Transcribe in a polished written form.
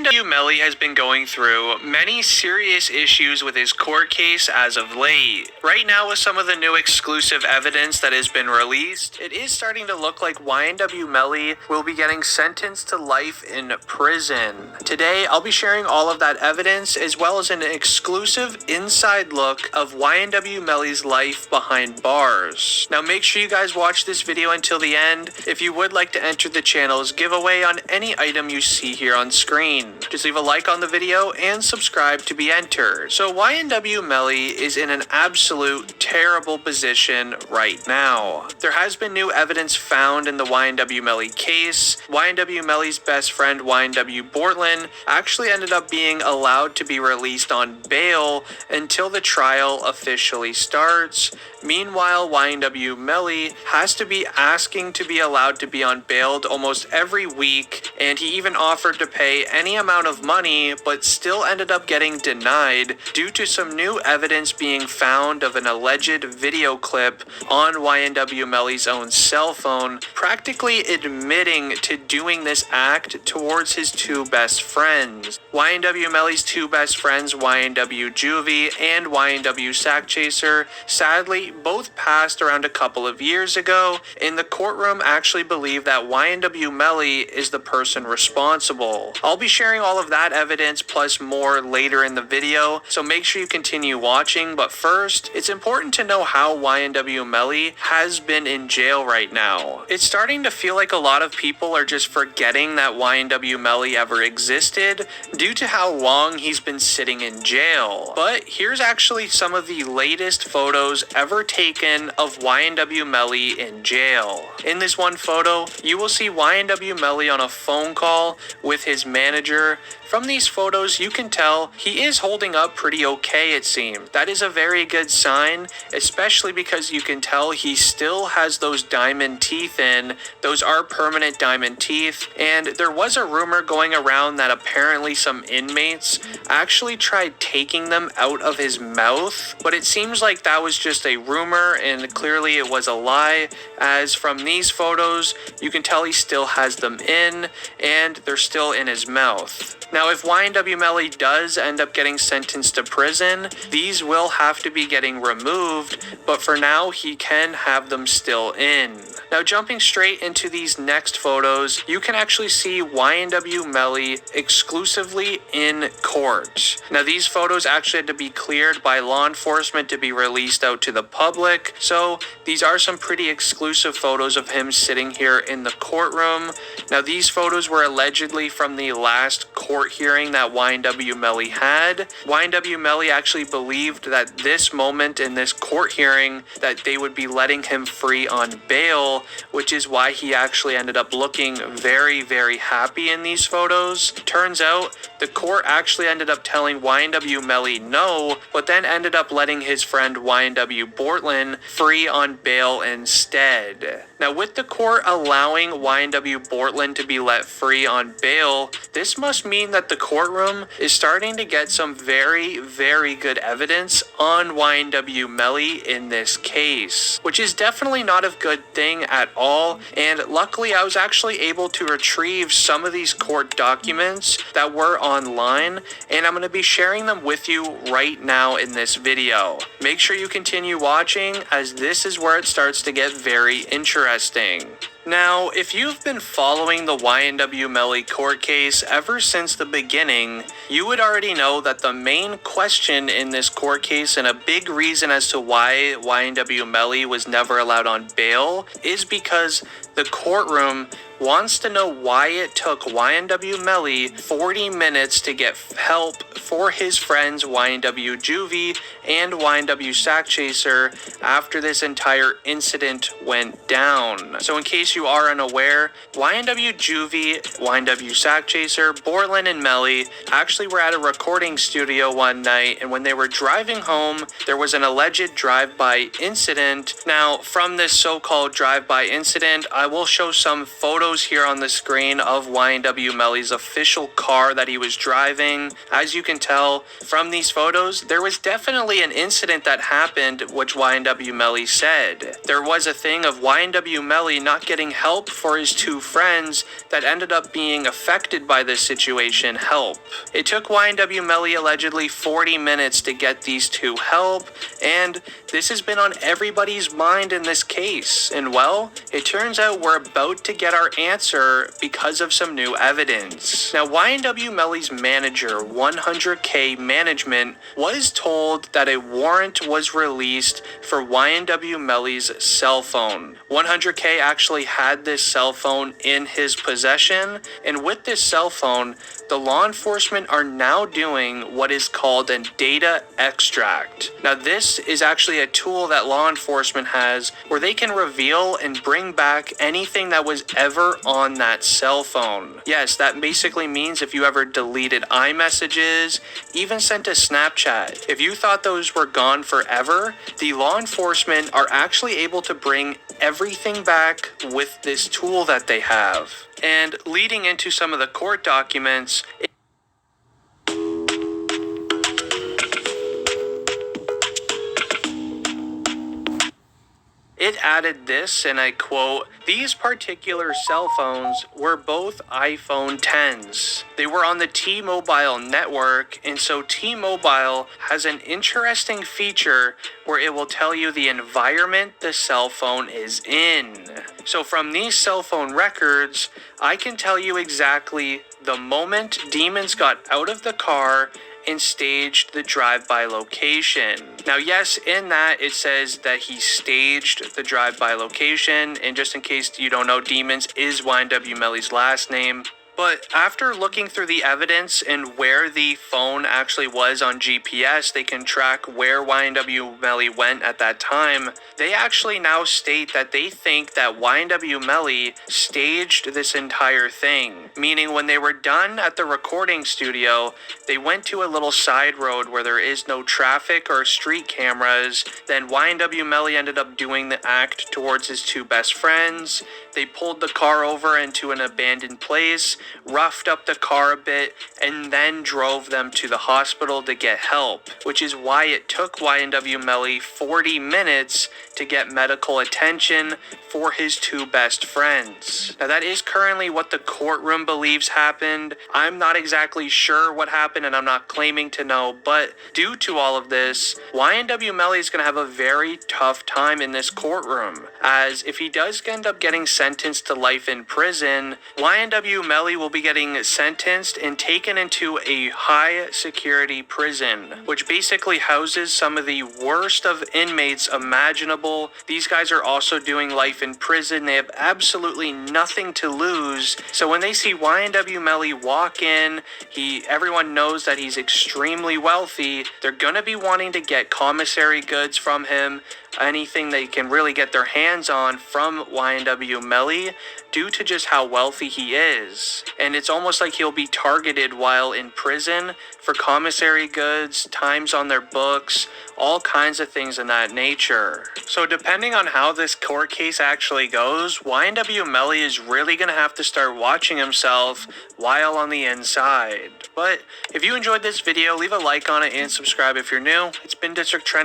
YNW Melly has been going through many serious issues with his court case as of late. Right now, with some of the new exclusive evidence that has been released, it is starting to look like YNW Melly will be getting sentenced to life in prison. Today, I'll be sharing all of that evidence as well as an exclusive inside look of YNW Melly's life behind bars. Now, make sure you guys watch this video until the end if you would like to enter the channel's giveaway on any item you see here on screen. Just leave a like on the video and subscribe to be entered. So YNW Melly is in an absolute terrible position right now. There has been new evidence found in the YNW Melly case. YNW Melly's best friend YNW Bortland actually ended up being allowed to be released on bail until the trial officially starts. Meanwhile, YNW Melly has to be asking to be allowed to be on bail almost every week, and he even offered to pay any amount of money, but still ended up getting denied due to some new evidence being found of an alleged video clip on YNW Melly's own cell phone, practically admitting to doing this act towards his two best friends. YNW Melly's two best friends, YNW Juvie and YNW Sack Chaser, sadly both passed around a couple of years ago, and the courtroom actually believed that YNW Melly is the person responsible. I'll be sharing all of that evidence plus more later in the video, so make sure you continue watching. But first, it's important to know how YNW Melly has been in jail right now. It's starting to feel like a lot of people are just forgetting that YNW Melly ever existed due to how long he's been sitting in jail. But here's actually some of the latest photos ever taken of YNW Melly in jail. In this one photo, you will see YNW Melly on a phone call with his manager. From these photos, you can tell he is holding up pretty okay, it seems. That is a very good sign, especially because you can tell he still has those diamond teeth in. Those are permanent diamond teeth, and there was a rumor going around that apparently some inmates actually tried taking them out of his mouth, but it seems like that was just a rumor, and clearly it was a lie, as from these photos, you can tell he still has them in, and they're still in his mouth. Now, if YNW Melly does end up getting sentenced to prison, these will have to be getting removed, but for now, he can have them still in. Now, jumping straight into these next photos, you can actually see YNW Melly exclusively in court. Now, these photos actually had to be cleared by law enforcement to be released out to the public, so these are some pretty exclusive photos of him sitting here in the courtroom. Now, these photos were allegedly from the last court hearing that YNW Melly had. YNW Melly actually believed that this moment in this court hearing that they would be letting him free on bail, which is why he actually ended up looking very, very happy in these photos. Turns out the court actually ended up telling YNW Melly no, but then ended up letting his friend YNW Bortland free on bail instead. Now, with the court allowing YNW Bortland to be let free on bail, this must mean that the courtroom is starting to get some very, very good evidence on YNW Melly in this case, which is definitely not a good thing at all. And luckily, I was actually able to retrieve some of these court documents that were online, and I'm going to be sharing them with you right now in this video. Make sure you continue watching, as this is where it starts to get very interesting. Now, if you've been following the YNW Melly court case ever since the beginning, you would already know that the main question in this court case, and a big reason as to why YNW Melly was never allowed on bail, is because the courtroom wants to know why it took YNW Melly 40 minutes to get help for his friends YNW Juvie and YNW Sack Chaser after this entire incident went down. So in case you are unaware, YNW Juvie, YNW Sack Chaser, Bortland, and Melly actually were at a recording studio one night, and when they were driving home, there was an alleged drive-by incident. Now, from this so-called drive-by incident, I will show some photos photos here on the screen of YNW Melly's official car that he was driving. As you can tell from these photos, there was definitely an incident that happened, which YNW Melly said. There was a thing of YNW Melly not getting help for his two friends that ended up being affected by this situation help. It took YNW Melly allegedly 40 minutes to get these two help, and this has been on everybody's mind in this case. And well, it turns out we're about to get our answer because of some new evidence. Now, YNW Melly's manager, 100K Management, was told that a warrant was released for YNW Melly's cell phone. 100K actually had this cell phone in his possession, and with this cell phone, the law enforcement are now doing what is called a data extract. Now, this is actually a tool that law enforcement has where they can reveal and bring back anything that was ever on that cell phone. Yes, that basically means if you ever deleted iMessages, even sent a Snapchat, if you thought those were gone forever, the law enforcement are actually able to bring everything back with this tool that they have. And leading into some of the court documents, it added this, and I quote, "These particular cell phones were both iPhone 10s. They were on the T-Mobile network, and so T-Mobile has an interesting feature where it will tell you the environment the cell phone is in. So from these cell phone records, I can tell you exactly the moment Demons got out of the car and staged the drive-by location." Now, yes, in that it says that he staged the drive-by location, and just in case you don't know, Demons is YNW Melly's last name. But after looking through the evidence and where the phone actually was on GPS, they can track where YNW Melly went at that time. They actually now state that they think that YNW Melly staged this entire thing. Meaning when they were done at the recording studio, they went to a little side road where there is no traffic or street cameras. Then YNW Melly ended up doing the act towards his two best friends. They pulled the car over into an abandoned place, roughed up the car a bit, and then drove them to the hospital to get help, which is why it took YNW Melly 40 minutes to get medical attention for his two best friends. Now, that is currently what the courtroom believes happened. I'm not exactly sure what happened, and I'm not claiming to know, but due to all of this, YNW Melly is going to have a very tough time in this courtroom, as if he does end up getting sentenced to life in prison, YNW Melly will be getting sentenced and taken into a high security prison, which basically houses some of the worst of inmates imaginable. These guys are also doing life in prison. They have absolutely nothing to lose. So when they see YNW Melly walk in, everyone knows that he's extremely wealthy. They're gonna be wanting to get commissary goods from him, anything they can really get their hands on from YNW Melly due to just how wealthy he is. And it's almost like he'll be targeted while in prison for commissary goods, times on their books, all kinds of things in that nature. So depending on how this court case actually goes, YNW Melly is really going to have to start watching himself while on the inside. But if you enjoyed this video, leave a like on it and subscribe if you're new. It's been District Trend.